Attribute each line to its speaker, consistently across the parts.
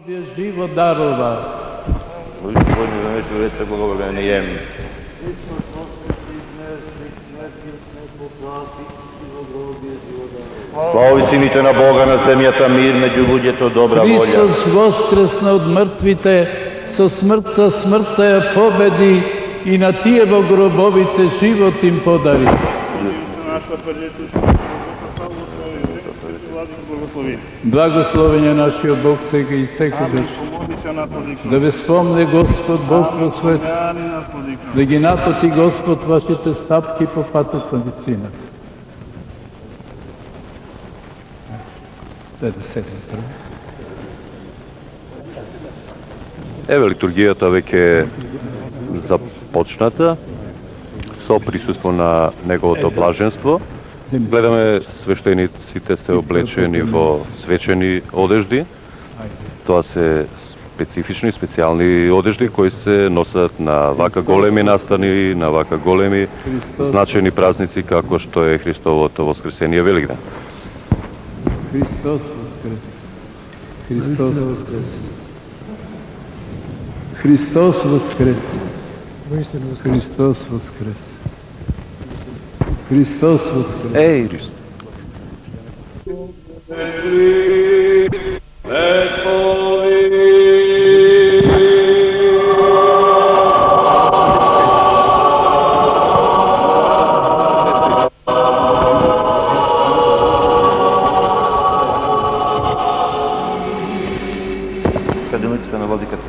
Speaker 1: grobje život darova.
Speaker 2: Gospodine, za nešto veće blagovremenijem. Slavi Siните на Бога, на земята мир, меѓу луѓето добра волја.
Speaker 1: Христос воскресна од мртвите, со смртта смртта ја победи и на тие во гробовите живот им подари. Благословен е нашиот Бог сега и секогаш. Да ве спомне Господ Бог во свет, да ги напати Господ вашите стапки по патот на вистината.
Speaker 3: Еве литургијата веќе започната со присуство на неговото блаженство. Гледаме свештениците се облечени во свечени одежди. Тоа се специфични, специјални одежди кои се носат на вака големи настани, на вака големи значени празници како што е Христовото воскресение Великден.
Speaker 1: Христос воскрес! Христос воскрес! Христос воскрес! Христос воскрес! Христос воскрес!
Speaker 3: Еј, Христос!
Speaker 2: Академиците на владиката.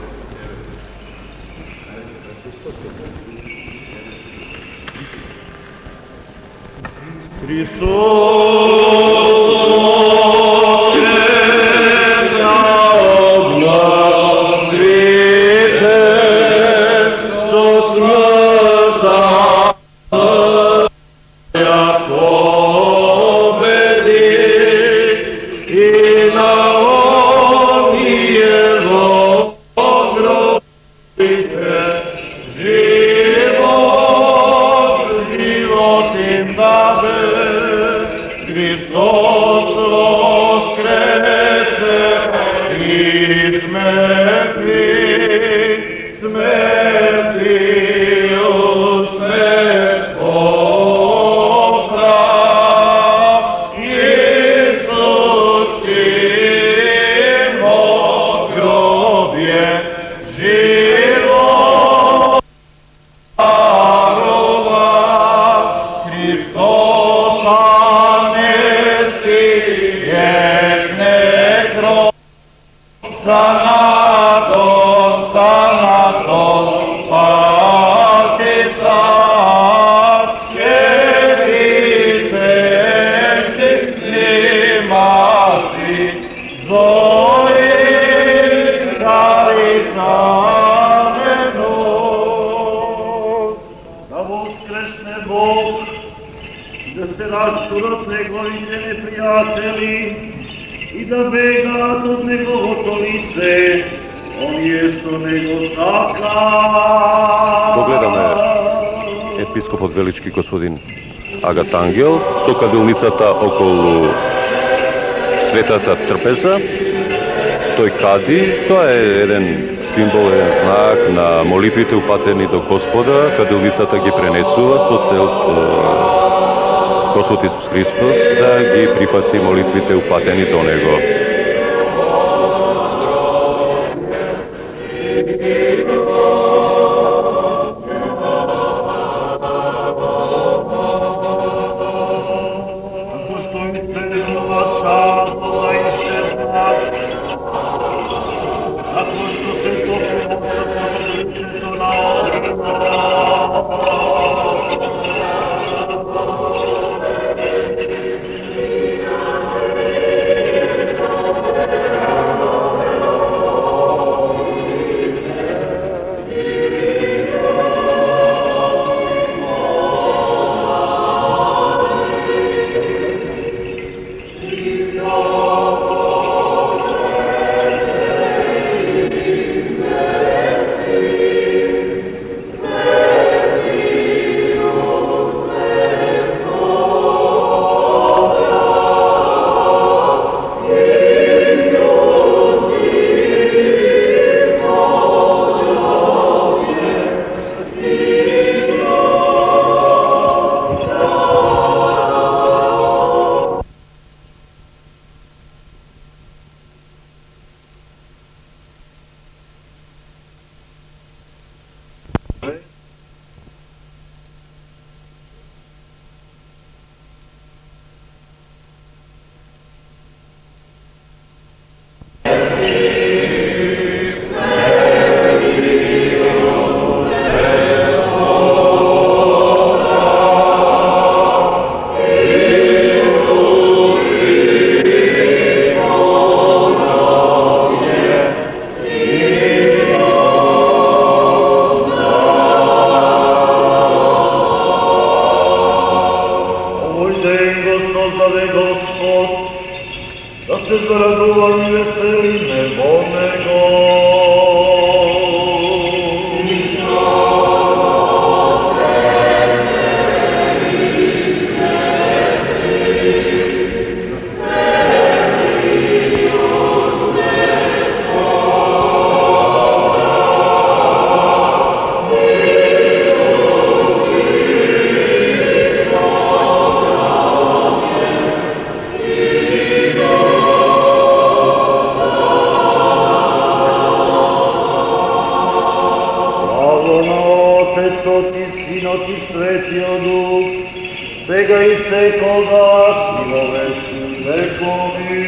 Speaker 3: Епископот Велички господин Агат Ангел со кадилницата околу светата трпеза. Тој кади, тоа е еден символ, еден знак на молитвите упатени до Господа. Кадилницата ги пренесува со цел Господ Исус Христос да ги прифати молитвите упатени до Него.
Speaker 4: Svetio Duh, Svega i sekoga, silove su vekovi.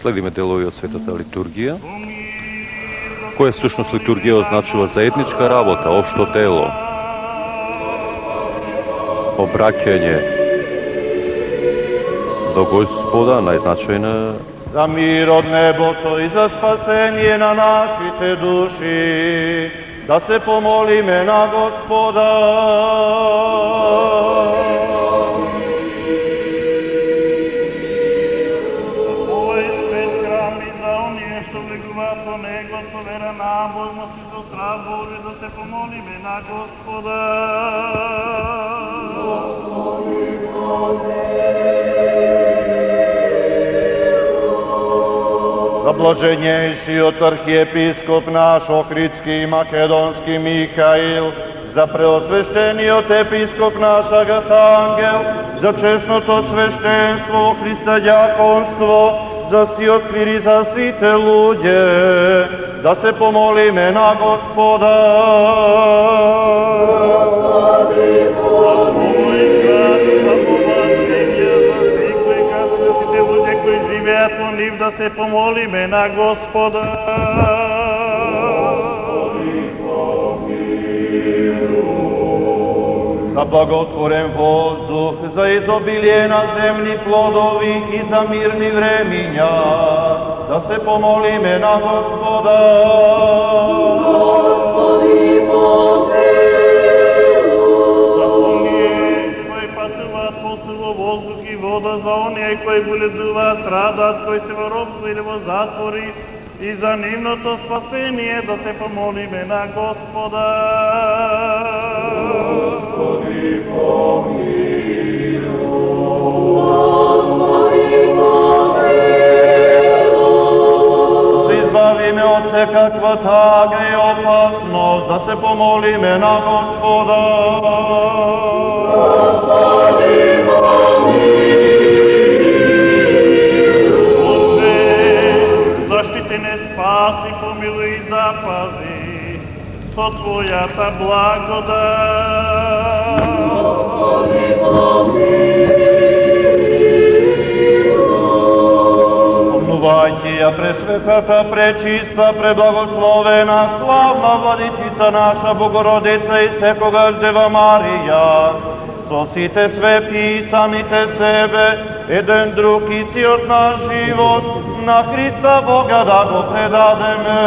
Speaker 3: Следиме делови од Светата литургија, која всушност литургија означува заедничка работа, општо дело, обраќање до Господа, најзначајна
Speaker 4: За мир од небото и за спасение на нашите души, да се помолиме на Господа.
Speaker 5: Набожност и за страх Божий, да се помолиме на Господа.
Speaker 4: За блаженнейшиот архиепископ наш Охридски и Македонски Михаил, за преосвещениот епископ наш Агатангел, за честното свещенство во Христа дјаконство, за сиот клир и за сите луѓе, да се помолиме на Господа.
Speaker 5: Господи, помоли за повластенија, за свикле каствите луѓе кои живеат во нив, да се помолиме на Господа.
Speaker 4: За благотворен воздух, за изобилие на земни плодови и за мирни времиња, да се помолиме на Господа.
Speaker 6: Господи, помилуй.
Speaker 5: За оние кои патуваат по сило воздух и вода, за оние кои боледуваат, страдат, кои се во робство или во затвори, и за нивното спасение, да се помолиме на Господа.
Speaker 6: Господи, помилуй. Господи, помилуй.
Speaker 4: Се избавиме од секаква тага и опасност, да се помолиме на Господа.
Speaker 6: Господи, помилуй.
Speaker 5: Заштити не спаси, помилуй и запази со Твојата благодат.
Speaker 6: Господи, помилуй.
Speaker 4: Помнувајќи ја пресветата, пречиста, преблагословена, славна владичица наша Богородица и секогаш Дева Марија, со сите свети и самите себе, еден друг и сиот наш живот, на Христа Бога да го предадеме.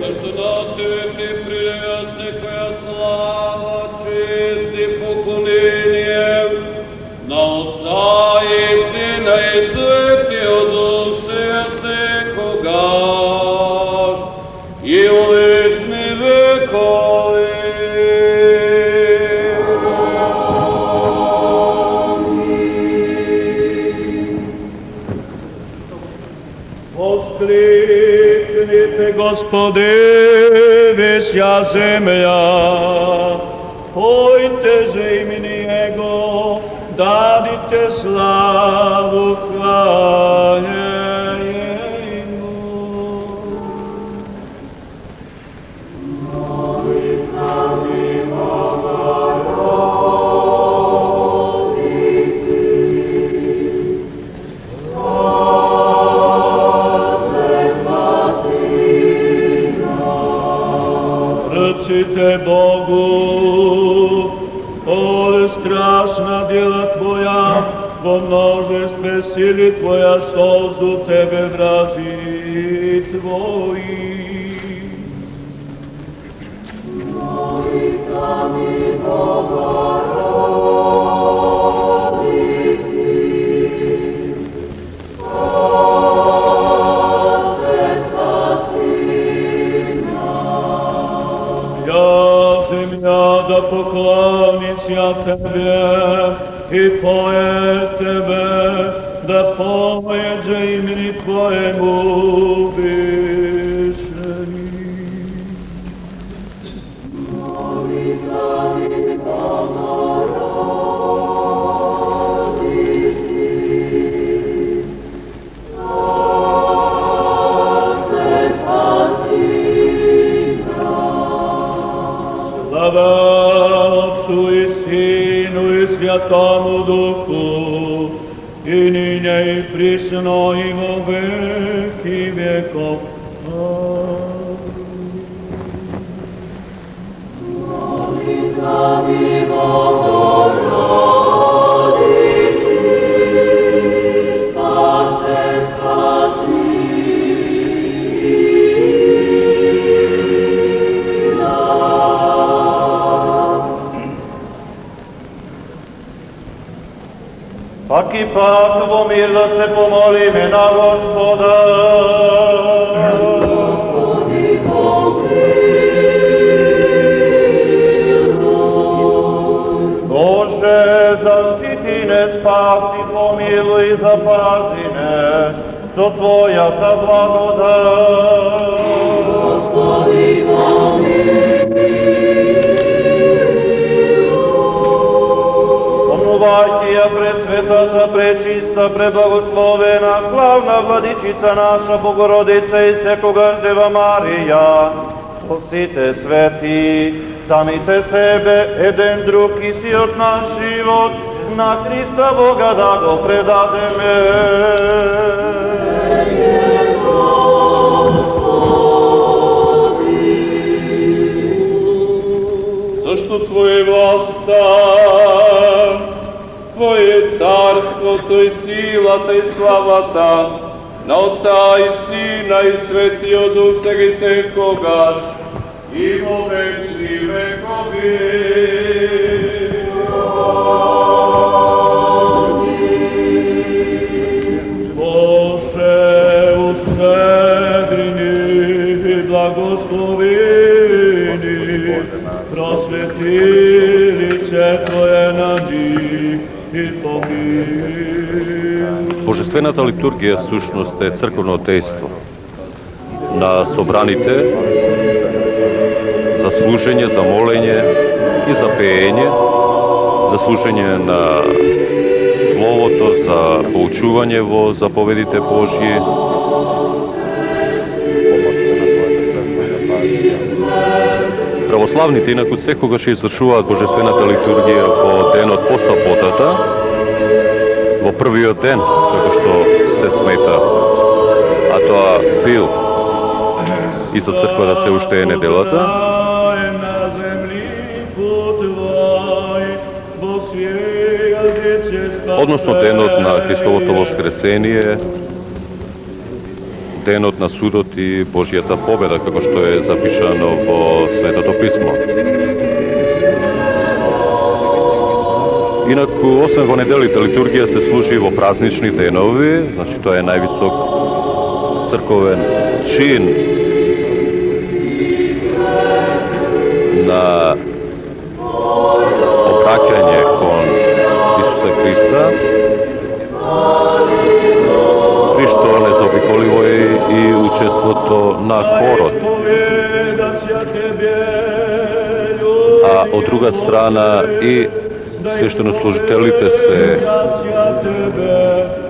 Speaker 6: Зашто да Тебе прилега секоја слава, чест и поклонение на Отца и Сина и Светиот Дух секогаш и во вечни векови.
Speaker 4: Воскликни
Speaker 5: Izvinite, Gospode, vešja zemlja, pojte imeni Jego, dadite slavu hvaljenju. Recite Bogu, ove strašna djela Tvoja, во множестве сили Твоя созду Тебе врази Твои. Молитвами Богородицы, Боже, спаси нас. Я, земля, да поклонится Тебе, и пое Тебе, да поет же имени Твоему вишени. Молитвами Богородицы, Боже, спаси нас. Слава Отцу и Сыну и Святому Духу, и ныне и присно и во веки веков. Молитвами Богородицы, спаси, спаси нас.
Speaker 4: Пак и пак во мир да се помолиме на Господа.
Speaker 5: Господи, помилуй.
Speaker 4: Боже, защити не, спаси, помилуй и запази не со Твоята благодат.
Speaker 5: Господи, помилуй.
Speaker 4: Помнувайте ја пресветата, пречиста, преблагословена, славна владичица наша Богородица и секогаш Дева Марија, со сите свети, самите себе, еден друг и си од наш живот, на Христа Бога да го предадеме.
Speaker 6: Зашто Твоја власта, Твое царството и силата и славата на Отца и Сина и Светиот Дух сега и секогаш и во вечни векови.
Speaker 5: Боже, устедрини и благословени, просвети лице Твое на них и помилуй.
Speaker 3: Божествената литургија сушност е црковно дејство на собраните за служење, за молење и за пеење, за служење на Словото, за поучување во заповедите Божји. Православните инаку секогаш извршуваат божествената литургија во денот по саботата, во првиот ден, како што се смета, а тоа бил исто црква да се уште е неделата. Односно денот на Христовото воскресение, денот на судот и Божјата победа, како што е запишано во Светото Писмо. Инаку, освен во неделите, литургија се служи во празнични денови, значи тоа е највисок црковен чин на обраќање кон Исуса Христа, при што незаобиколиво е и учеството на od druga strana i sveštenoslужителите се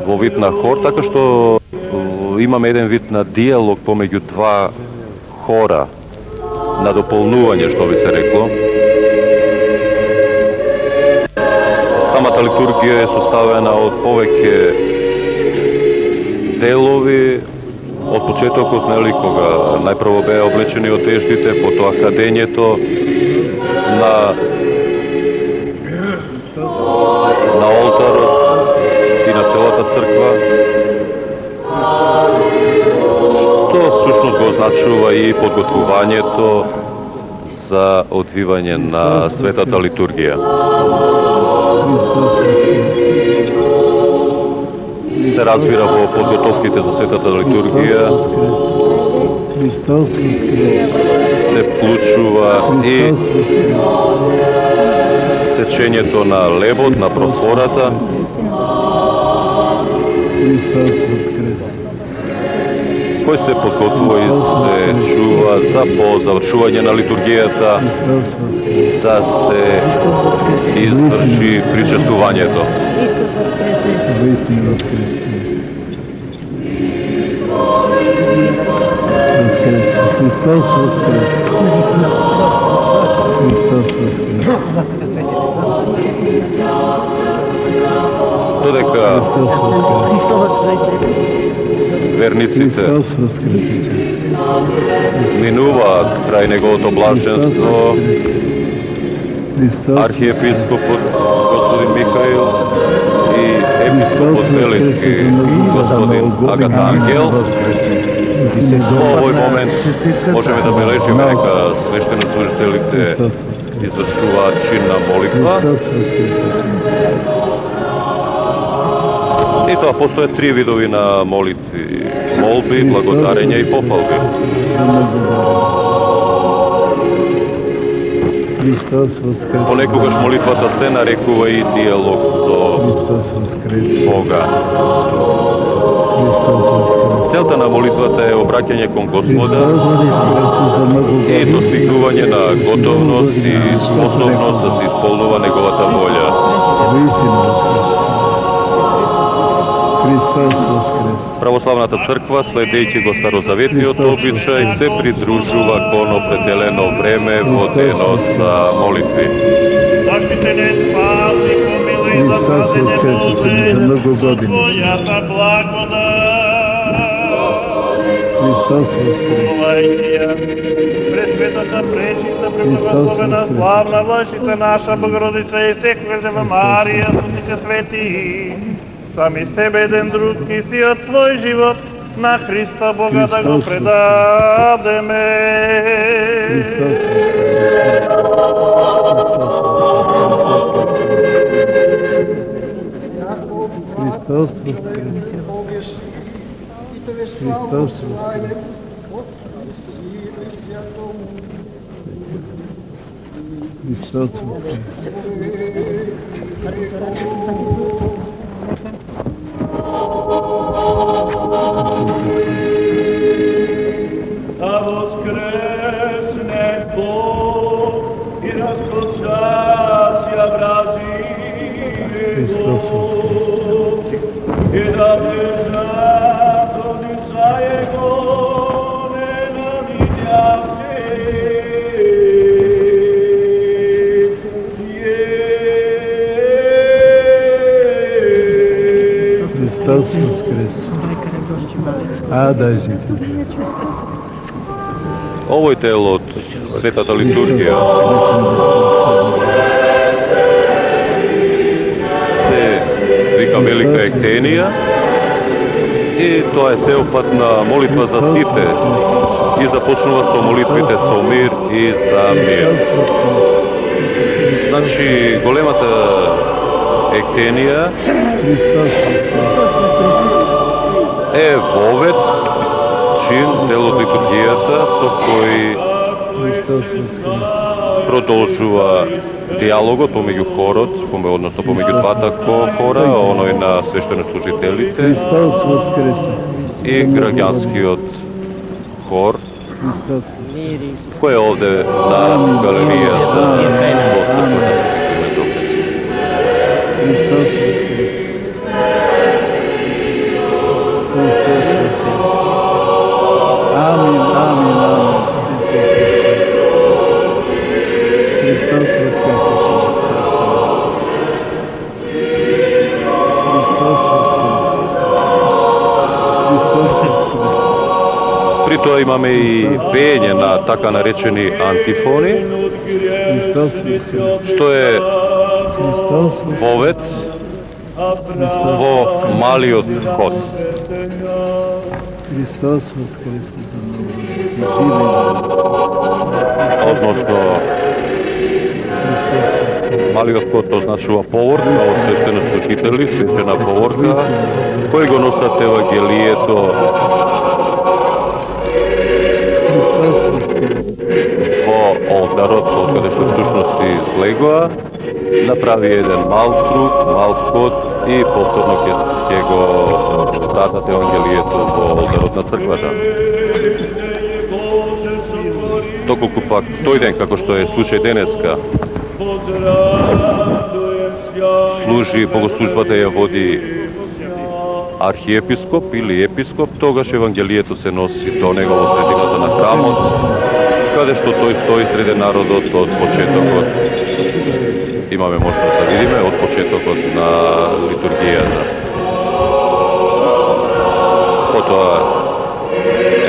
Speaker 3: во вид на хор, така што имаме еден вид на диалог помеѓу два хора, на дополнување, што би се рекло. Самата литургија е составена од повеќе делови, од почетокот, нели, кога најпрво беа облечени одеждите, потоа кадењето на олтарот и на целата црква, што всушност го означува и подготвувањето за одвивање на светата литургија. Се разбира во подготовките за светата литургија се вклучува и сечењето на лебот, на просфората, кој се подготвува и се чува за по завршување на литургијата, да се изврши причестувањето.
Speaker 1: Христос воскрес! Христос воскрес!
Speaker 3: Додека верниците минуваат крај неговото блаженство, архиепископот господин Михаил и епископот Белински господин Агат Ангел, во овој момент можеме да бележиме дека свештенослужителите извршуваат чинна молитва. И тоа постојат три видови на молитви: молби, благодарење и пофалби. Понекогаш молитвата се нарекува и диалог со Бога. Целта на молитвата е обраќање кон Господа и достигнување на готовност и способност да се исполнува неговата волја. Православната црква, следејќи го старозаветниот обичај, се придружува кон определено време во денот за молитви.
Speaker 5: Zaštitene spasi, pomiluj i zapadene za Твојата благодат. Молајќија, пресветата, пречиста, преблагословена, славна влашица наша Богородица и секвелева Марија, сутите свети, сами себе еден друг и си од свој живот на Христа Бога да го предадеме.
Speaker 1: Христос воскрес! Христос воскрес! Христос воскрес!
Speaker 6: Да воскресне Бог и раскочася Бразилию,
Speaker 1: Христос воскрес!
Speaker 6: и да бежат од лица Его ненавидящи.
Speaker 1: Христос воскрес! Ада жите!
Speaker 3: Овој дел од светата литургија се вика Велика Ектенија и тоа е сеопфатна молитва за сите и започнува со молитвите со мир и за мир. Значи, големата Ектенија е вовет чин дел од литургијата со кој продолжува диалогот помеѓу хорот, односно помеѓу двата хора, оној на свештенослужителите и граѓанскиот хор Ko je ovde na galeriji za podsrtu da se prikume dokaz?
Speaker 1: Hristos Voskres. Hristos Voskres. Amin, amin, amin. Hristos Voskres. Hristos Voskres. Hristos Voskres.
Speaker 3: Pri to imame i penje na taka narečeni antifoni,
Speaker 1: Hristos Voskres.
Speaker 3: što je
Speaker 1: Hristos Voskres.
Speaker 3: vovet vo maliot hod.
Speaker 1: Hristos Voskres.
Speaker 3: Odnosno, maliot hod to značuva povorka, od sveštenoslužitelji, svečena povorka, koji go nosat evangelijeto vo oltarot, od kada što slušnosti zlegova, napravi jedan mal krug, mal hod i povtorno će go datat evangelijeto vo oltarotna crkvata. Dokoliko pak toj den, kako što je slučaj deneska, služi bogoslužbата ја води архиепископ или епископ, тогаш евангелието се носи до него во средината на храмот, каде што тој стои среде народот од почетокот. Имаме можност да видиме од почетокот на литургијата. Потоа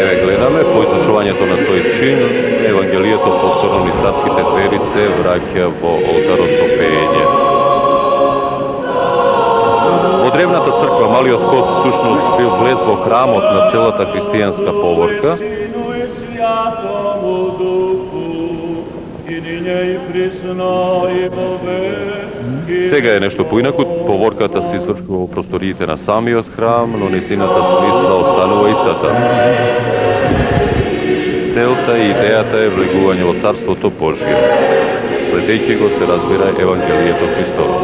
Speaker 3: еве гледаме по изучувањето на тој чин, евангелието повторно низ царските двери се враќа во олтарот со пеење. Во древната црква малиот ход сушност бил влез во храмот на целата христијанска поворка. Сега е нешто поинаку, поворката се извршува во просториите на самиот храм, но незината смисла останува истата. Целта и идејата е влегување во Царството Божие. Следејќи го се разбира Евангелието Христово.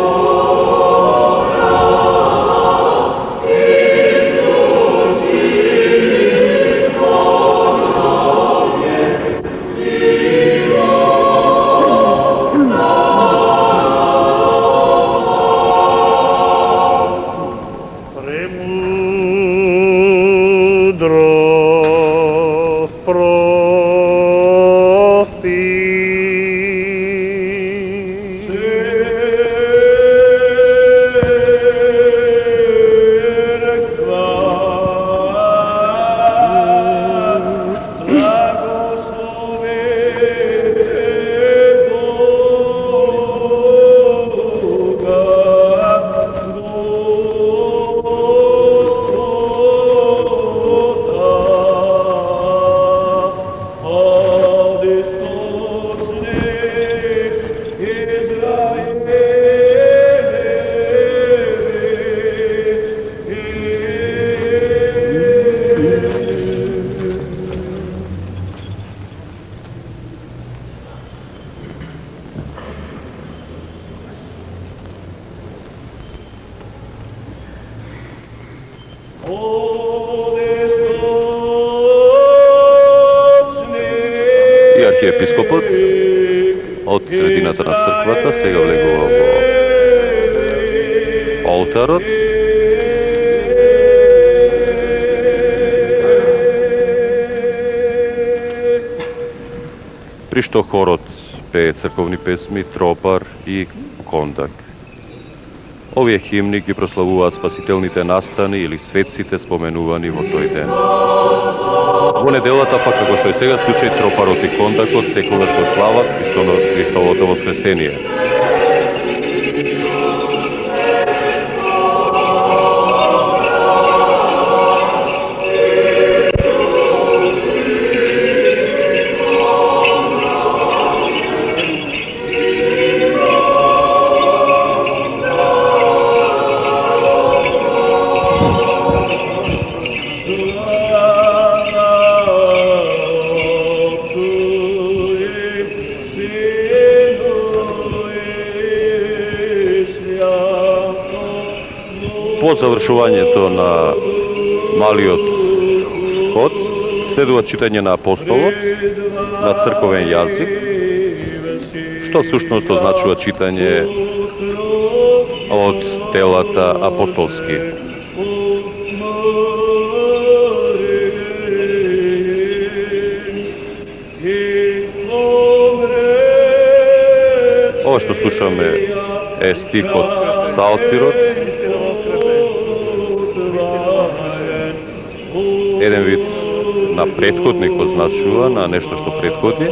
Speaker 3: Архиепископот од средината на црквата сега влегува во олтарот. При што хорот пее црковни песми, тропар и кондак. Овие химни ги прославуваат спасителните настани или светците споменувани во тој ден. Во неделата пак, како што е сега случај, тропарот и кондакот секогаш го слават Христовото воскресение. По завршувањето на малиот ход Следува читање на апостолот на црковен јазик, што всушност означува читање од делата апостолски. Ова што слушаме е стих од Псалтирот, еден вид на претходник означува, на нешто што претходи.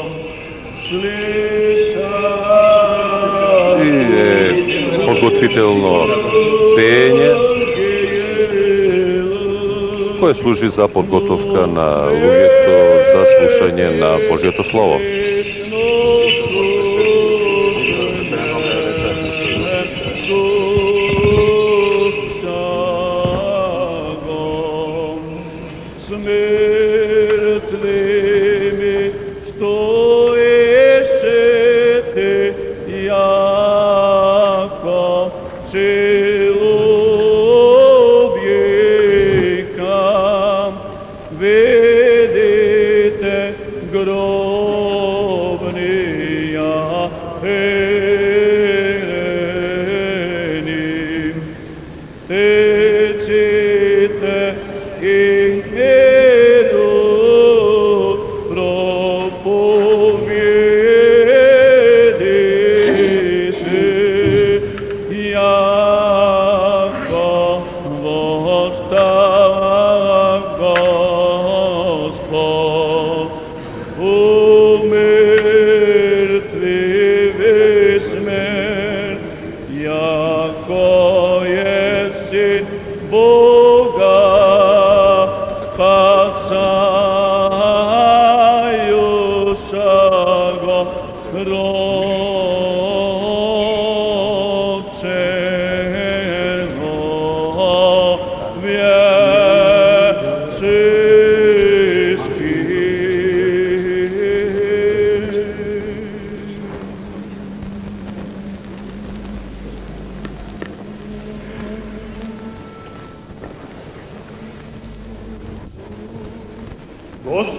Speaker 3: И е подготвително пење, кое служи за подготовка на луѓето за слушање на Божјото Слово.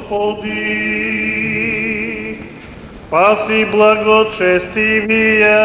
Speaker 5: Господи, спаси благочестивия.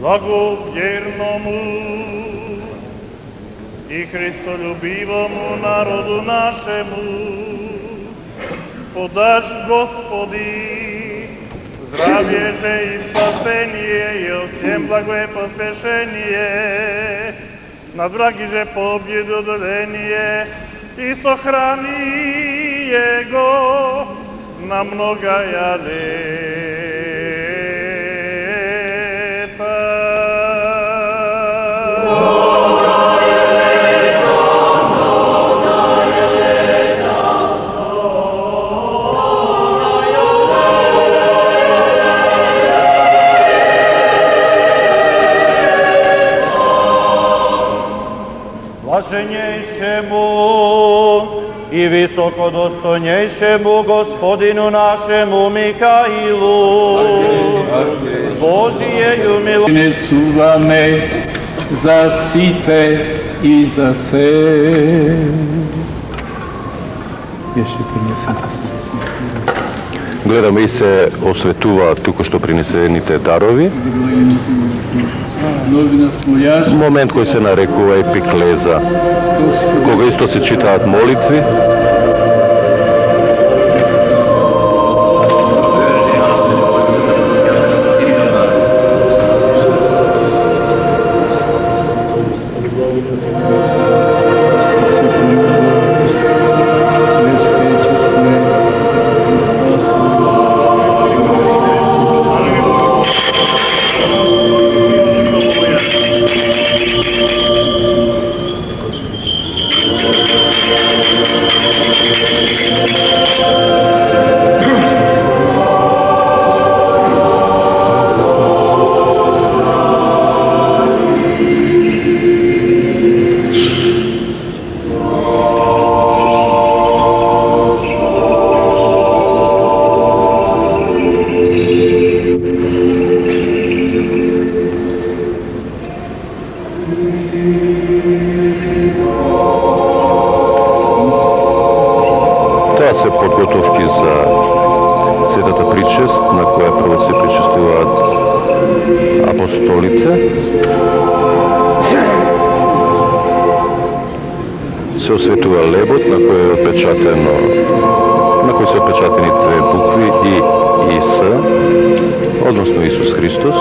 Speaker 5: Благовjernomu i Hristoljubivomu narodu našemu podaš, Gospodi, zdravlježe i spasenije i osjem blagoje pospešenije, na vragiže pobjedu odoljenije i sohrani jego na mnoga leta.
Speaker 4: Blaženjejšemu i visokodostojnejšemu Gospodinu našemu Mihailu, Božijeju milosti.
Speaker 1: Ne suvame za site i za se.
Speaker 3: Гледаме и се осветуваат туку што принесените дарови. Момент koji se narekува epikleza, koga isto se čita od molitvi. Това се подготовки за Светата причест, на која прво се причестуваат апостолите. Се осветува лебот на кој е отпечатено, на кој се отпечатени две букви И и С, односно Исус Христос.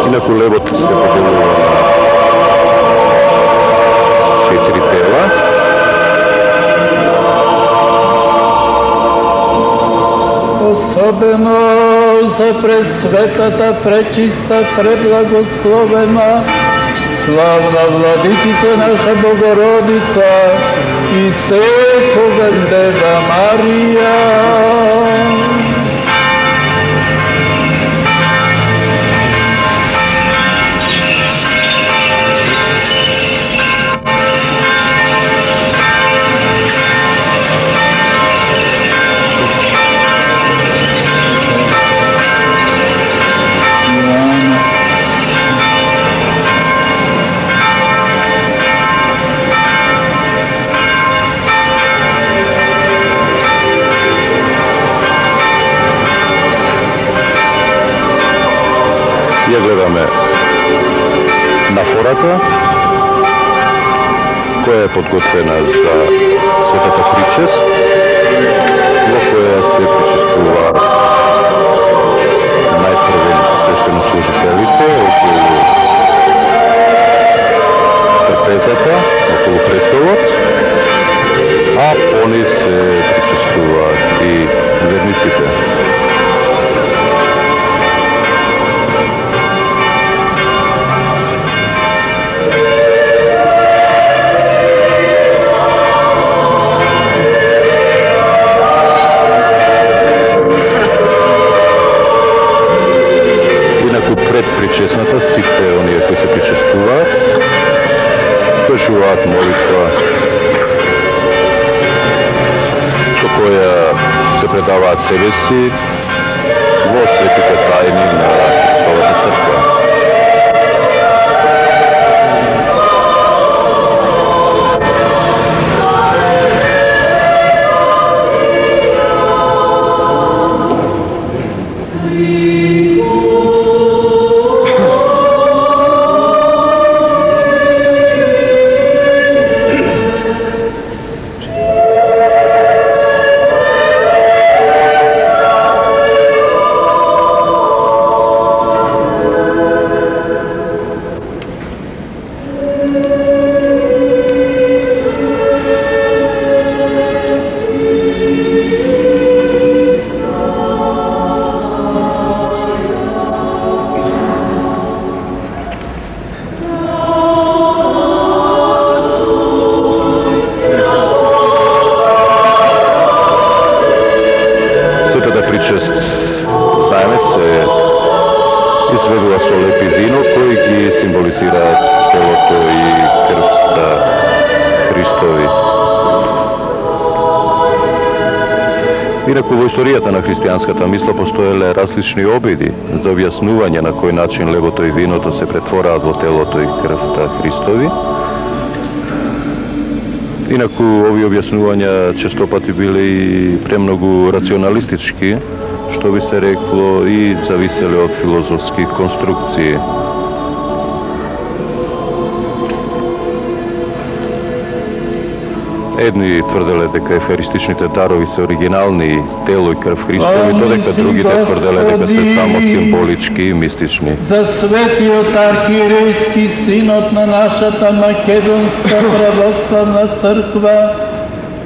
Speaker 3: Инаку лебот се поделува на 4 дела.
Speaker 1: Особено за пресветата, пречиста, преблагословена, славна Владичица наша Богородица и секога Дева Марија.
Speaker 3: Ја гледаме нафората, која е подготвена за Светата причест, во која се причествува најпрвен свештенослужителите околу трпезата, околу престолот, а по нив се причествуваат и верниците. Пред причесната сите оние кои се причестуваат држуваат молитва со која се предаваат себе си во светите тајни на Христовата црква. Знаеме се изведува со лепи вино кои ги символизираат телото и крвта Христови. Инаку во историјата на христијанската мисла постоеле различни обиди за објаснување на кој начин левото и виното се претвораат во телото и крвта Христови. Инаку овие објаснувања честопати биле и премногу рационалистички, што би се рекло и зависеле од филозофски конструкции. Едни тврделе дека ефаристичните дарови се оригинални, тело и крв Христови, додека другите тврделе дека се само символички и мистични.
Speaker 1: За светиот архиерейски синод на нашата Македонска православна црква,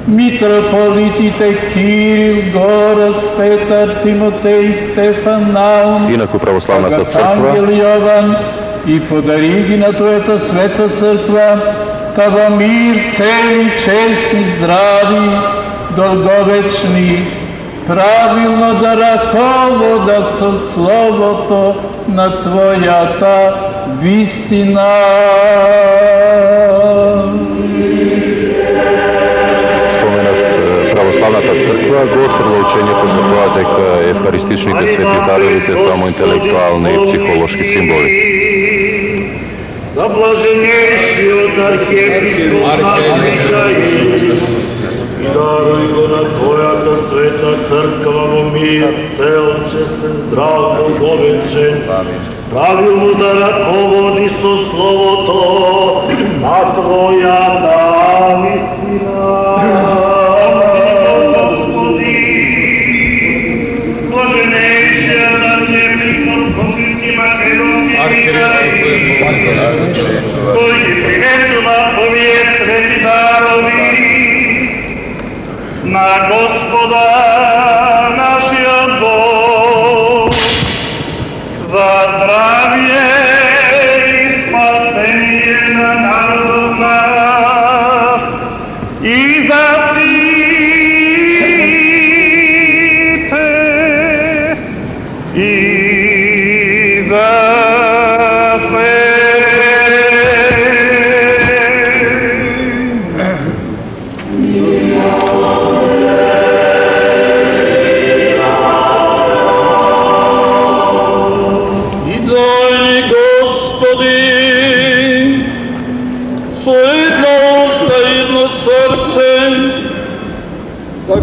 Speaker 1: митрополитите Кирил, Горос, Петар, Тимотеј, Стефан, Наум,
Speaker 3: Инаку православната црква
Speaker 1: Ангел Јован и подари ги на Твојата света црква, та во мир цели, честни, здрави, долговечни, правилно да раководат со словото на Твојата вистина.
Speaker 3: Споменав православната црква, го отврла учењето за тоа дека евхаристичните свети дарови се само интелектуални и психолошки символи.
Speaker 5: За блаженейшиот архиепископ наш Михаил, и даруй го на Твојата света црква во мир, цел, честен, здрав, долговечен, правилно да раководи со словото на Твојата вистина. Господи, блаженейшиот архиепископ Косовски македонски кој ги принесува овие свети дарови на Господа нашиот Бог за здравје и спасение на народот наш и за сите и за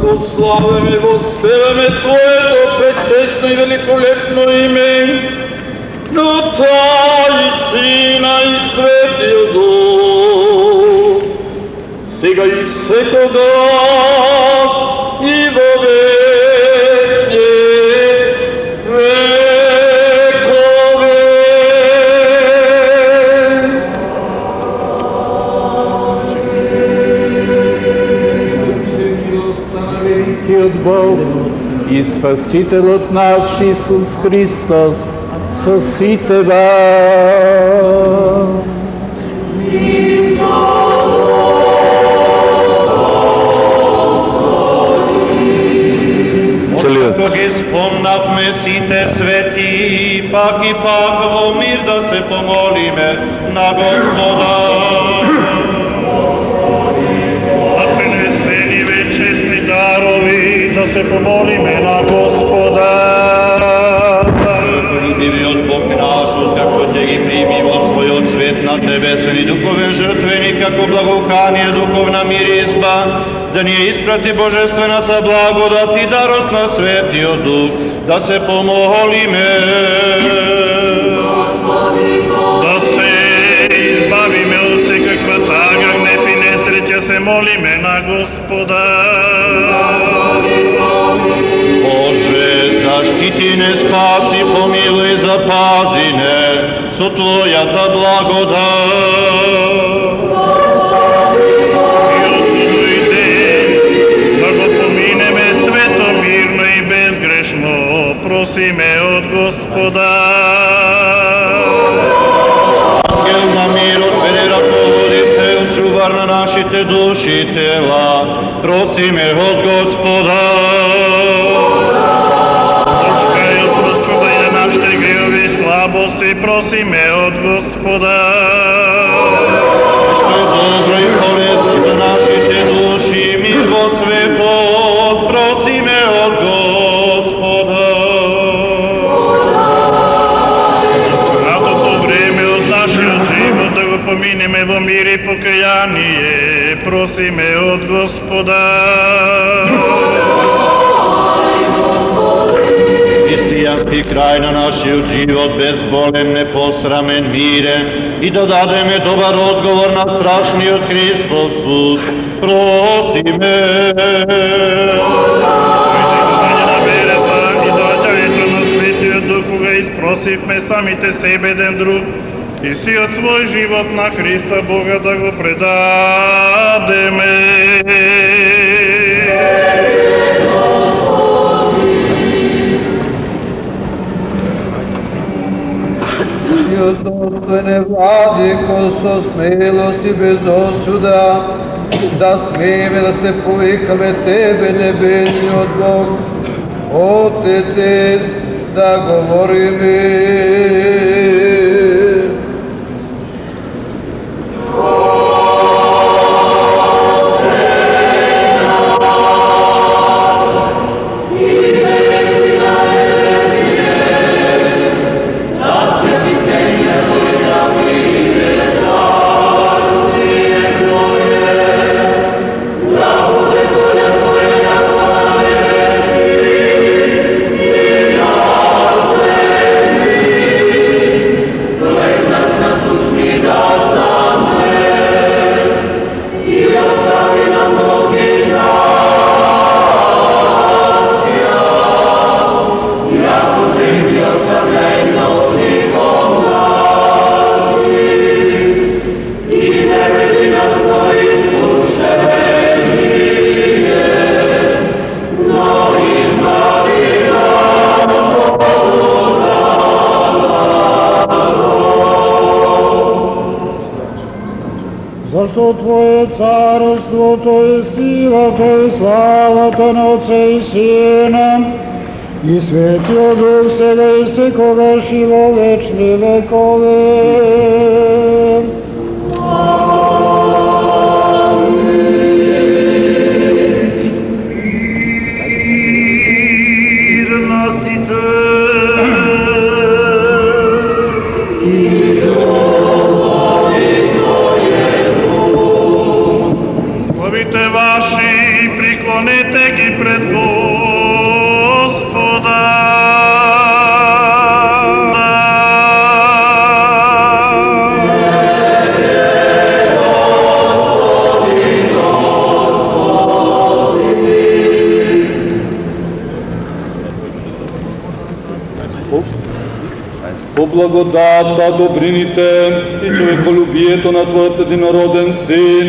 Speaker 6: да славиме и воспеваме Твоето пречестно и великолепно име, на Отца и Сина и Светиот Дух, сега и секогаш и во вечни векове.
Speaker 1: Великиот Бог и Спасителот наш Исус Христос со сите вас.
Speaker 4: Го ги спомнавме сите свети, пак и пак во мир да се помолиме на Господа.
Speaker 5: За принесените честни дарови да се помолиме на Господа.
Speaker 4: Любивиот Бог наш, како ќе ги прими во својот свет на небесен и духовен жртвеник, како благоухание, духовна миризба, да ни испрати божествената благодат и дарот на Светиот Дух, да се помолиме.
Speaker 5: Да се избавиме од секаква тага, гнев и несреќа, се молиме на Господа.
Speaker 4: Боже, заштити не, спаси, помилуј, запази не со Твојата благодат.
Speaker 5: Просиме од Господа.
Speaker 4: Ангел на мирот, веде раководител, чувар на нашите души и тела, просиме од Господа.
Speaker 5: Очкај опростувај на нашите гревови и слабости, просиме од Господа.
Speaker 4: Што е добро и полезно за нашите души, мир во светот, просиме од
Speaker 5: во мир и покаяние, просиме од Господа.
Speaker 4: Христијански крај на нашиот живот, безболен, непосрамен, мирен, и да дадеме добар одговор на страшниот Христов суд. Просиме.
Speaker 5: Кога изпросивме самите себе еден друг и сиот свој живот на Христа Бога да го предадеме.
Speaker 7: Достојне владико, со смелост и без осуда, да смееме да те повикаме Тебе, небесниот Бог, Отец, да говориме.
Speaker 8: Зашто Твое царство, то е сила, то е славата на Отца и Сина и Светиот Дух, сега и секогаш и во вечни векове.
Speaker 5: Ваши, приклонете ги пред Господа.
Speaker 6: По благодата, добрините и човеколюбието на Твојот единороден Син,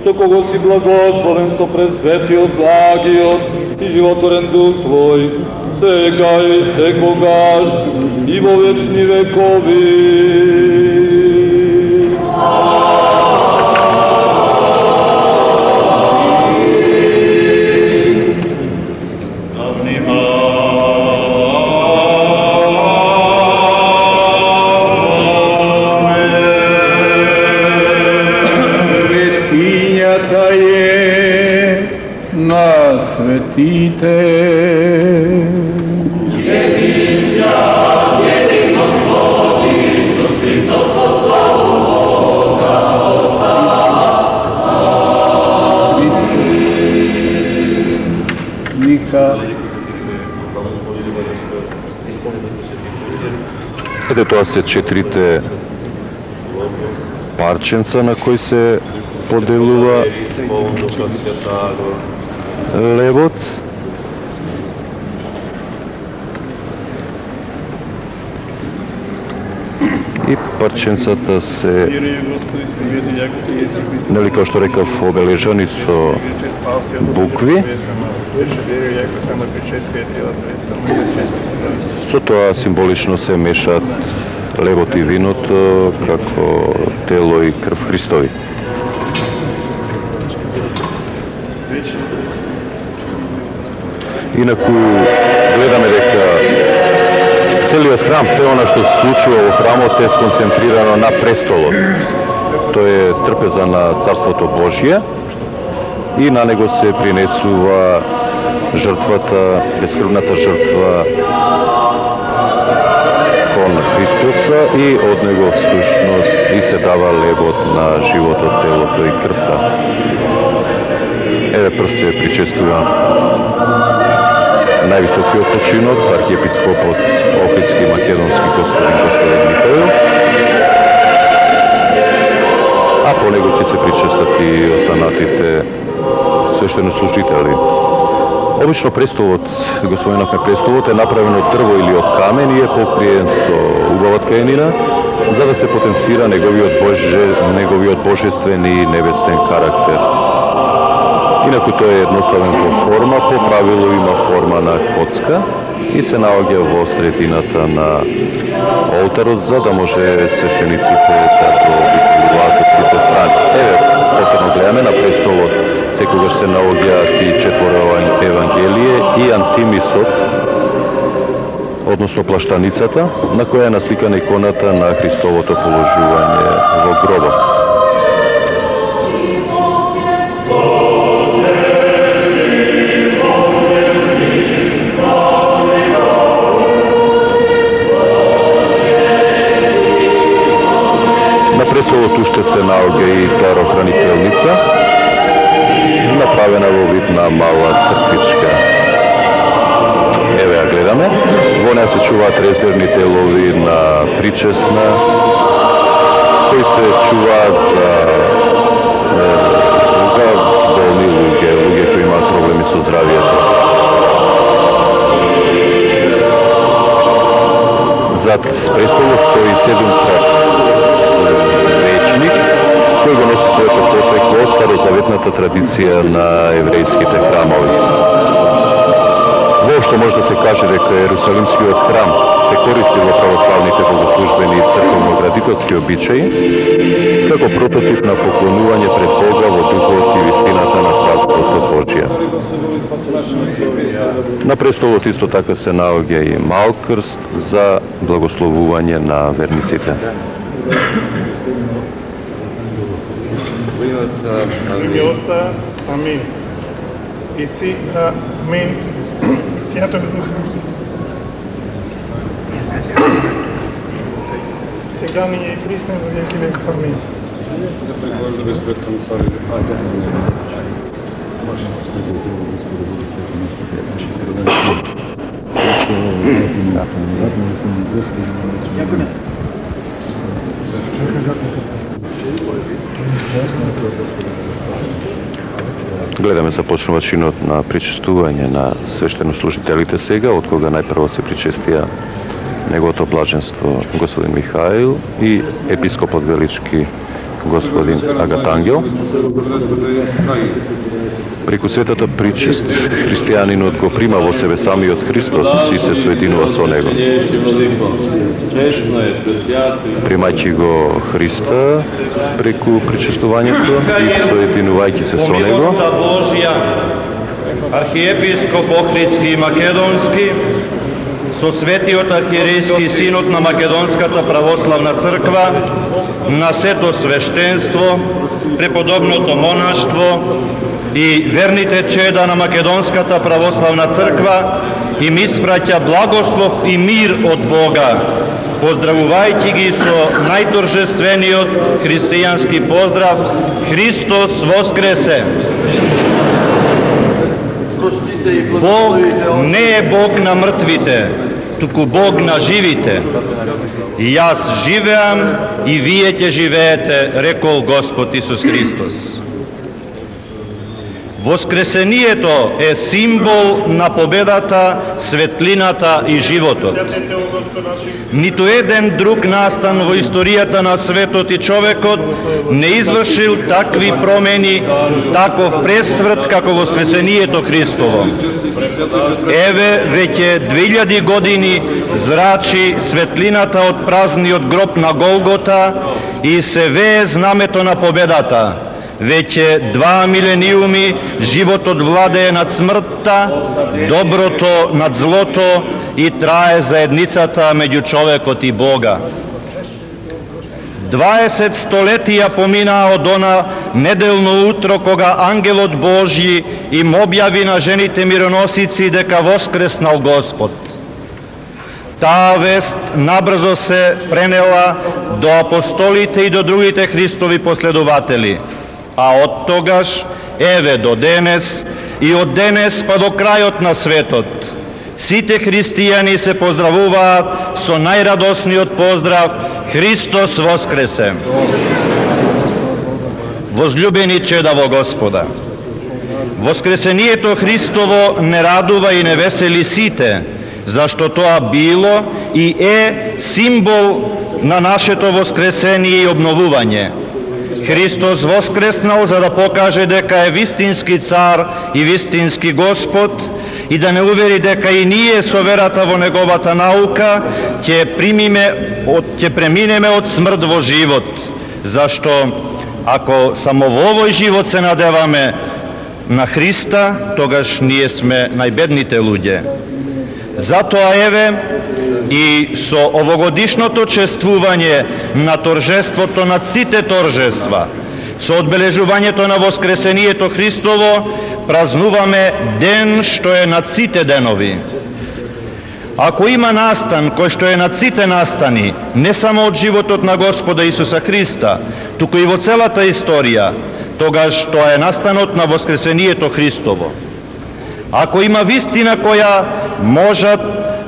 Speaker 6: со кого си благословен со пресветиот, благиот и животворен Дух Твој, сега и секогаш и во вечни векови.
Speaker 1: Светите.
Speaker 3: Ете, тоа се 4 парченца на кои се поделува левот. И парченцата се, нели како што рекав, обележани со букви. Со тоа символично се мешаат левот и виното како тело и крв Христови. Инаку гледаме дека целиот храм, се она што се случува во храмот е сконцентрирано на престолот. Тој е трпеза на Царството Божие и на него се принесува жртвата, бескрвната жртва кон Христос, дошла и од него всушност и се дава лебот на животот, телото и крвта. Еве прв се причестува највисокиот починок, архиепископот Охридски и Македонски господин Михаил, а по него ќе се причестат и останатите свештенослужители. Обично престолот, го споменавме, престолот е направен од дрво или од камен и е покриен со убава тканина, за да се потенцира неговиот божествен и небесен карактер. Инаку тој е едноставен во форма, по правило има форма на коцка и се наоѓа во средината на олтарот, за да може свештениците да го обиколуваат од сите страни. Еве, повторно гледаме на престолот, секогаш се наоѓаат и 4 евангелие и антимисот, односно плаштаницата, на која е насликана иконата на Христовото положување во гробот. На престолот уште се наоѓа и дарохранителница, направена во вид на мала црквичка. Еве ја гледаме. Во неја се чуваат резервни делови на причесна, кои се чуваат за болни луѓе кои имаат проблеми со здравието. Зад престолот стои 7 крак свечник, кој го носи своето потекло, старозаветната традиција на еврејските храмови. Воопшто може да се каже дека Ерусалимскиот храм се користи во православните богослужбени и црковно-градителски обичаи како прототип на поклонување пред Бога во духот и вистината на Царството Божие. На престолот исто така се наоѓа и мал крст за благословување на верниците.
Speaker 5: Име Отца, амин. И Сина, амин. Святog Духа. Сега ми е и присно во веки веков. Амин.
Speaker 3: Гледаме започнува чинот на причестување на свештенослужителите сега, од кога најпрво се причестија неговото блаженство господин Михаил и епископот Велички господин Агатангел. Преку светата причест, христијанинот го прима во себе самиот Христос и се соединува со него. Примајќи го Христа преку причестувањето и соединувајќи се со него,
Speaker 4: архиепископ Охридски и Македонски со светиот архиерейски синод на Македонската православна црква, на сето свештенство, преподобното монаштво и верните чеда на Македонската православна црква им испраќа благослов и мир од Бога, поздравувајќи ги со најторжествениот христијански поздрав: Христос воскресе! Бог не е Бог на мртвите, туку Бог на живите. Јас живеам и вие ќе живеете, рекол Господ Исус Христос. Воскресението е символ на победата, светлината и животот. Ниту еден друг настан во историјата на светот и човекот не извршил такви промени, таков пресврт како воскресението Христово. Еве, веќе 2000 години зрачи светлината од празниот гроб на Голгота и се вее знамето на победата. Веќе 2 милениуми животот владее над смртта, доброто над злото и трае заедницата меѓу човекот и Бога. 20 столетија поминаа од она неделно утро кога ангелот Божји им објави на жените мироносици дека воскреснал Господ. Таа вест набрзо се пренела до апостолите и до другите Христови последователи, а од тогаш, еве до денес, и од денес па до крајот на светот, сите христијани се поздравуваат со најрадосниот поздрав Христос воскресе! Возлюбени чеда во Господа, воскресението Христово не радува и не весели сите, зашто тоа било и е символ на нашето воскресение и обновување. Христос воскреснал за да покаже дека е вистински цар и вистински Господ и да не увери дека и ние со верата во неговата наука ќе преминеме од смрт во живот. Зашто ако само во овој живот се надеваме на Христа, тогаш ние сме најбедните луѓе. Затоа еве и со овогодишното чествување на торжеството над сите торжества, со одбележувањето на воскресението Христово, празнуваме ден што е над сите денови. Ако има настан кој што е над сите настани, не само од животот на Господа Исуса Христа, туку и во целата историја, тогаш тоа е настанот на воскресението Христово. Ако има вистина која можат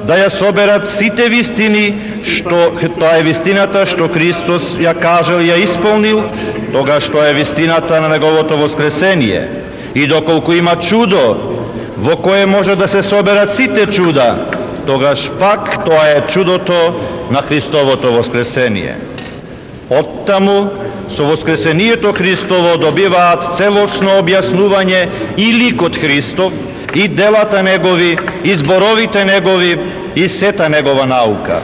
Speaker 4: да ја соберат сите вистини, што тоа е вистината што Христос ја кажал и ја исполнил, тогаш тоа е вистината на неговото воскресение. И доколку има чудо во кое може да се соберат сите чуда, тогаш пак тоа е чудото на Христовото воскресение. Оттаму, со воскресението Христово добиваат целосно објаснување и ликот Христов, и делата негови, и зборовите негови, и сета негова наука.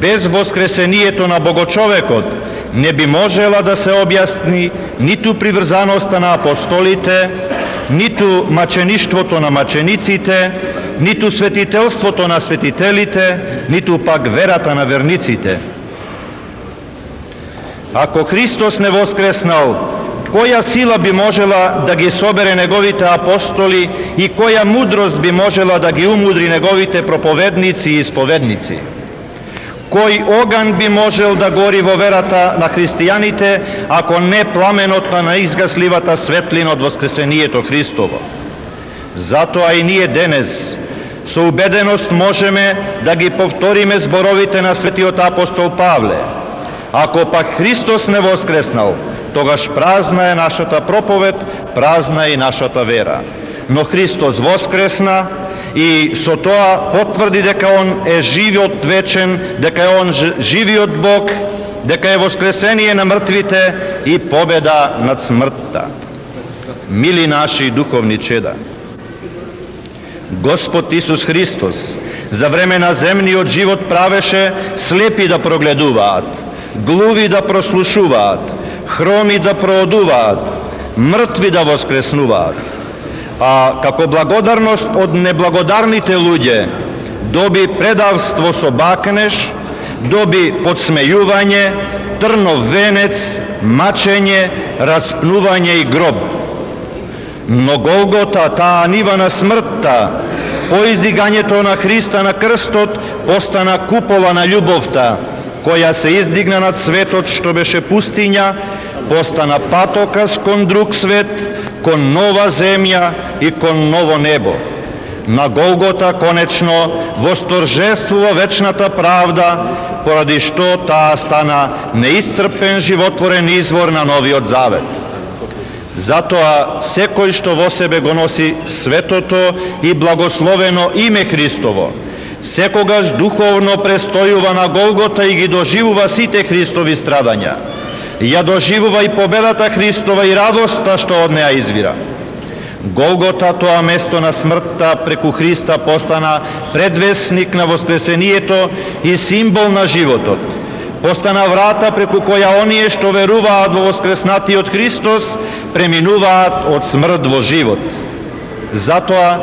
Speaker 4: Без воскресението на Богочовекот не би можела да се објасни ниту приврзаноста на апостолите, ниту мачеништвото на мачениците, ниту светителството на светителите, ниту пак верата на верниците. Ако Христос не воскреснал, која сила би можела да ги собере неговите апостоли и која мудрост би можела да ги умудри неговите проповедници и исповедници? Кој оган би можел да гори во верата на христијаните, ако не пламенот на неизгасливата светлина од воскресението Христово? Затоа и ние денес со убеденост можеме да ги повториме зборовите на светиот апостол Павле. Ако пак Христос не воскреснал, тогаш празна е нашата проповед, празна е и нашата вера. Но Христос воскресна и со тоа потврди дека Он е живиот вечен, дека е Он живиот Бог, дека е воскресение на мртвите и победа над смртта. Мили наши духовни чеда, Господ Исус Христос за време на земниот живот правеше слепи да прогледуваат, глуви да прослушуваат, хроми да проодуваат, мртви да воскреснуваат. А како благодарност од неблагодарните луѓе доби предавство со бакнеж, доби подсмејување, трнов венец, мачење, распнување и гроб. Но Голгота, таа нива на смртта, по издигањето на Христа на крстот, постана купола на љубовта, која се издигна над светот што беше пустиња, постана патоказ кон друг свет, кон нова земја и кон ново небо. На Голгота конечно восторжествува вечната правда, поради што таа стана неисцрпен животворен извор на новиот завет. Затоа секој што во себе го носи светото и благословено име Христово, секогаш духовно престојува на Голгота и ги доживува сите Христови страдања. Ја доживува и победата Христова и радоста што од неа извира. Голгота, тоа место на смртта преку Христа, постана предвесник на воскресението и символ на животот. Постана врата преку која оние што веруваат во воскреснатиот Христос преминуваат од смрт во живот. Затоа,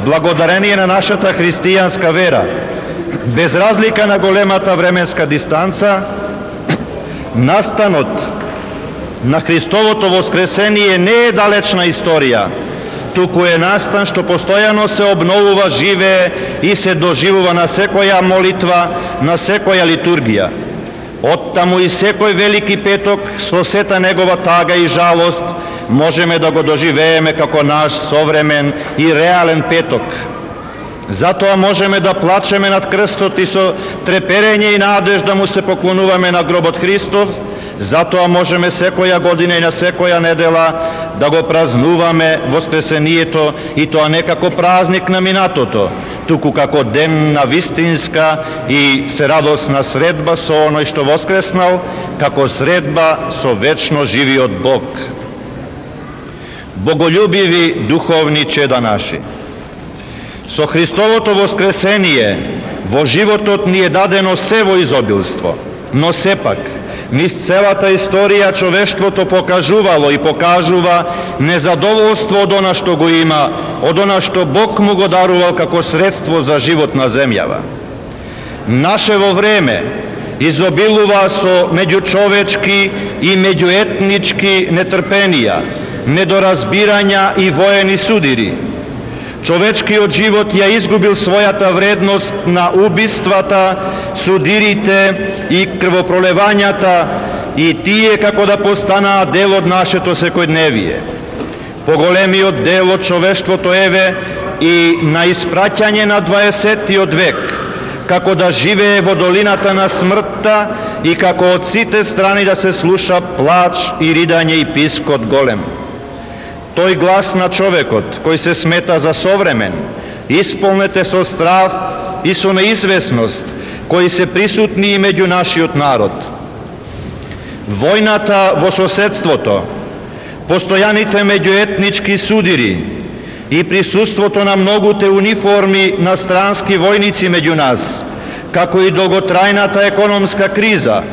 Speaker 4: благодарение на нашата христијанска вера, без разлика на големата временска дистанца, настанот на Христовото воскресение не е далечна историја, туку е настан што постојано се обновува, живее и се доживува на секоја молитва, на секоја литургија. Оттаму и секој велики петок со сета негова тага и жалост можеме да го доживееме како наш современ и реален петок. Затоа можеме да плачеме над крстот и со треперење и надежда му се поклонуваме на гробот Христов. Затоа можеме секоја година и на секоја недела да го празнуваме Воскресението, и тоа не како празник на минатото, туку како ден на вистинска и се радосна средба со оној што воскреснал, како средба со вечно живиот Бог. Боголюбиви духовни чеда наши, со Христовото воскресение во животот ни е дадено се во изобилство, но сепак низ целата историја човештвото покажувало и покажува незадоволство од она што го има, од она што Бог му го дарувал како средство за живот на земјава. Нашево време изобилува со меѓучовечки и меѓуетнички нетрпенија, недоразбирања и воени судири. Човечкиот живот ја изгубил својата вредност на убиствата, судирите и крвопролевањата, и тие како да постанаа дел од нашето секојдневие. Поголемиот дел од човештвото еве и на испраќање на 20 век, како да живее во долината на смртта и како од сите страни да се слуша плач и ридање и пискот голем. Тој глас на човекот, кој се смета за современ, исполнете со страв и со неизвестност, кои се присутни и меѓу нашиот народ. Војната во соседството, постојаните меѓуетнички судири и присуството на многуте униформи на странски војници меѓу нас, како и долготрајната економска криза,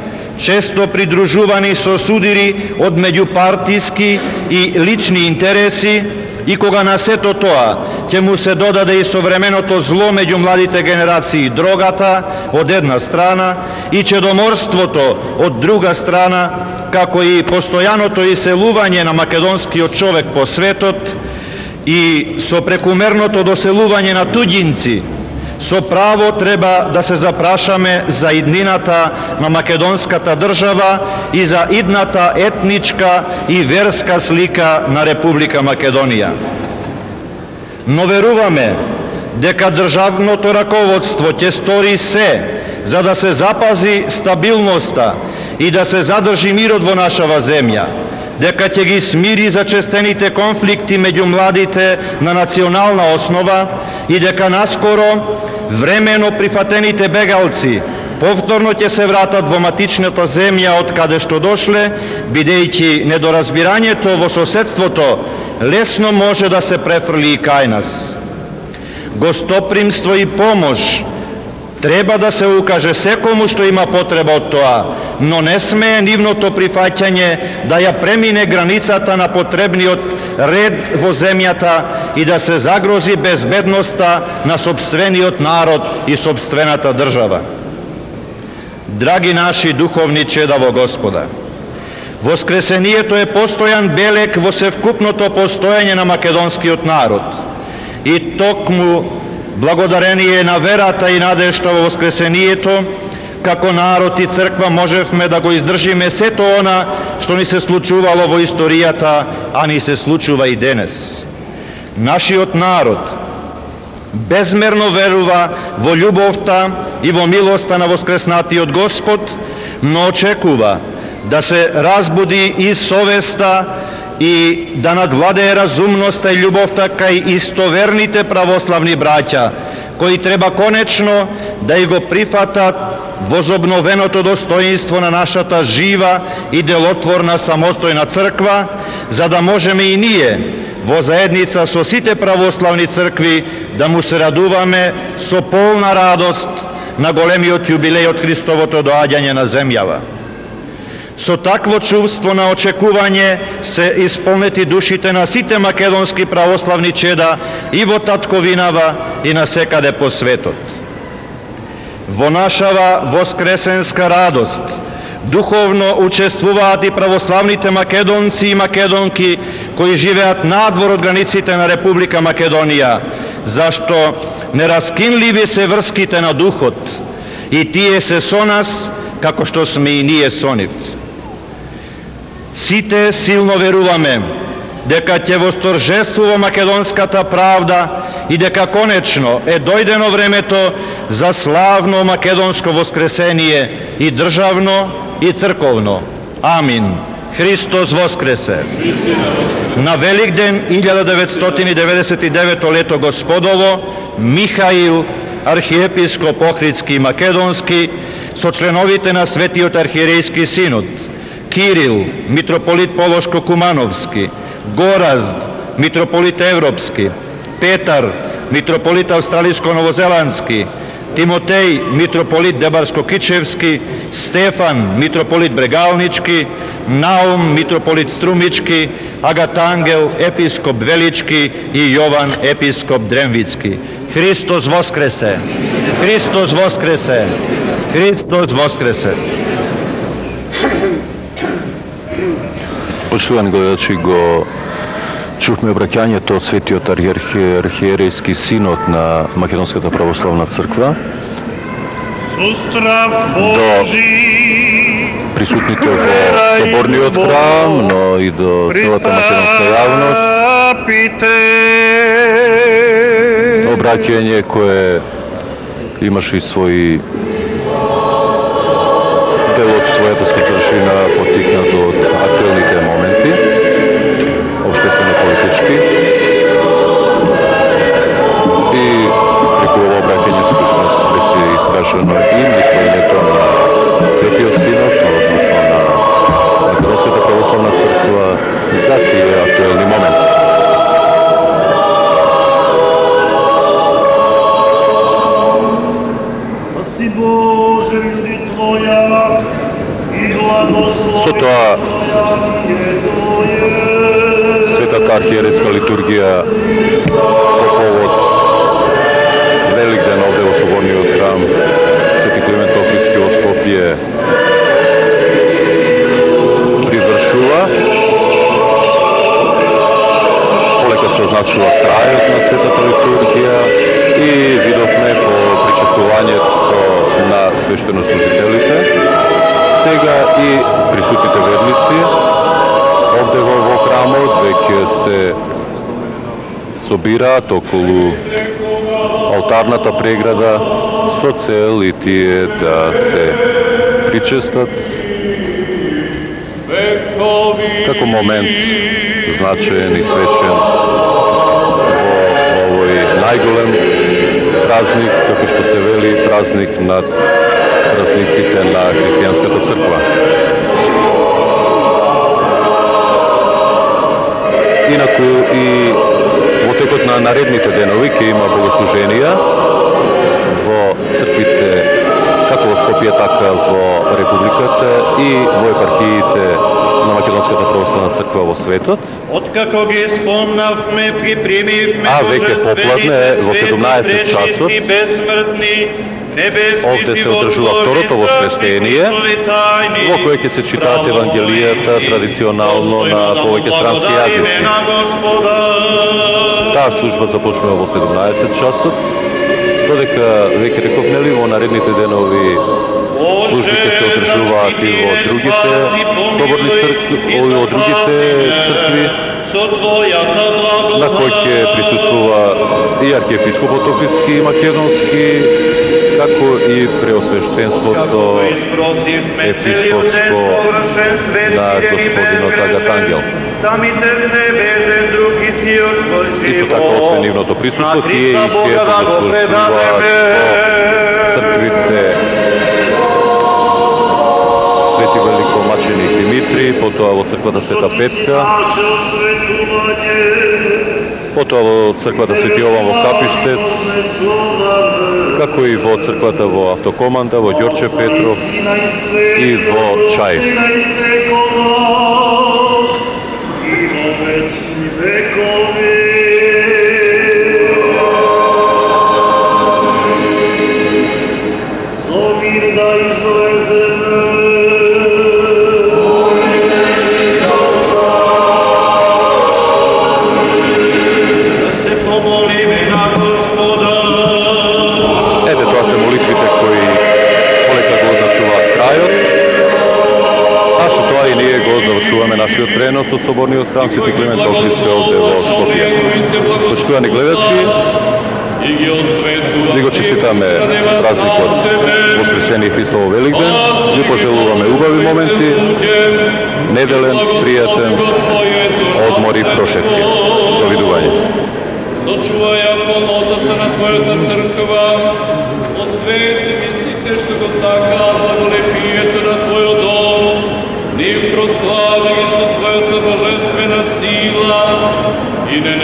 Speaker 4: често придружувани со судири од меѓупартиски и лични интереси, и кога на сето тоа ќе му се додаде и современото зло меѓу младите генерации, дрогата од една страна и чедоморството од друга страна, како и постојаното иселување на македонскиот човек по светот и со прекумерното доселување на туѓинци, со право треба да се запрашаме за иднината на македонската држава и за идната етничка и верска слика на Република Македонија. Но веруваме дека државното раководство ќе стори се за да се запази стабилноста и да се задржи мирот во нашава земја, дека ќе ги смири зачестените конфликти меѓу младите на национална основа и дека наскоро времено прифатените бегалци повторно ќе се вратат во матичната земја од каде што дошле, бидејќи недоразбирањето во соседството лесно може да се префрли и кај нас. Гостопримство и помош треба да се укаже секому што има потреба од тоа, но не смее нивното прифаќање да ја премине границата на потребниот ред во земјата и да се загрози безбедноста на сопствениот народ и сопствената држава. Драги наши духовни чеда во Господа, Воскресението е постојан белег во севкупното постоење на македонскиот народ. И токму благодарение на верата и надежта во Воскресението, како народ и црква можевме да го издржиме сето она што ни се случувало во историјата, а ни се случува и денес. Нашиот народ безмерно верува во љубовта и во милоста на воскреснатиот Господ, но очекува да се разбуди и совеста и да надвладее разумноста и љубовта кај истоверните православни браќа, кои треба конечно да и го прифатат возобновеното достоинство на нашата жива и делотворна самостојна црква, за да можеме и ние во заедница со сите православни цркви да му се радуваме со полна радост на големиот јубилеј од Христовото доаѓање на земјава. Со такво чувство на очекување се исполнети душите на сите македонски православни чеда и во татковинава и на секаде по светот. Во нашава воскресенска радост, Духовно учествуваат и православните македонци и македонки кои живеат надвор од границите на Република Македонија, зашто нераскинливи се врските на духот и тие се со нас, како што сме и ние со нив. Сите силно веруваме дека ќе восторжествува македонската правда и дека конечно е дојдено времето за славно македонско воскресение и државно и црковно. Амин. Христос воскресе! На Великден 1999 лето Господово, Михаил, архиепископ Охридски и Македонски, со членовите на Светиот архиерејски синод, Кирил, митрополит Полошко-Кумановски, Горазд, митрополит Европски, Петар, митрополит Австралиско-Новозеландски, Тимотеј, митрополит Дебарско-Кичевски, Стефан, митрополит Брегалнички, Наум, митрополит Струмички, Агатангел, епископ Велички и Јован, епископ Дремвицки. Христос воскресе! Христос воскресе! Христос воскресе!
Speaker 3: Почитувани гледачи, го чухме обраќањето од Светиот архиерејски синод на Македонската православна црква до присутните во соборниот храм, но и до целата македонска јавност. Обраќање кое имаше и своји дел од својата содржина потикнато од актуелните моменти, обществено-политички. И преку ова обраќање всушност беше искажано и мислењето на Светиот синод, односно на Македонската православна црква за тие актуелни моменти. Со тоа Светата архиерејска литургија по повод Великден овде во соборниот храм Свети Климент Охридски во Скопје привршува. Полека се означува крајот на Светата литургија и видовме по причестувањето на свештенослужителите. Сега и присутните верници овде во храмот веќе се собираат околу алтарната преграда со цел и тие да се причестат како момент значаен и свечен во овој најголем празник, како што се вели, празник над празниците на христијанската црква. Инаку и во текот на наредните денови ќе има богослуженија во црквите како во Скопје, така во Републиката и во епархиите на Македонската православна црква во светот.
Speaker 4: Откако ги спомнавме, припримивме
Speaker 3: веќе попладне во 17 часот овде се одржува второто воскресение, во кое ќе се читаат Евангелијата традиционално на повеќе странски јазици. Таа служба започнува во 17 часот, додека веќе реков, нели, во наредните денови службите се одржуваат и во другите соборни цркви, во другите цркви, на кој ќе присуствува и архиепископот Охридски и Македонски, како и преосвештенството епископско на господинот Агатангел. Исто така, освен нивното присуство, тие и ќе богослужуваат во црквите Свети Великомаченик Димитри, потоа во црквата Света Петка, потоа во црквата Свети Јован во Капиштец, како и во црквата во Автокоманда, во Ѓорче Петров и во Чај.
Speaker 5: Zomir da izleze
Speaker 3: prenos od Soborniот hram Svetý Klement Ohridske ovde vo Skopje. Poštovani gledači, mi go čestitame praznik od Voskresenje Hristovo Velikden, mi poželujeme ubavi momenti, nedelen, prijaten odmor i prošetke. Doviduvanje.
Speaker 6: Sačuvaj pomoćata na Tvojota crkva, osveti mi si te što go saka, blagolepijete na Tvojo dom, ni proslavi su Tvojota boženstvena sila i ne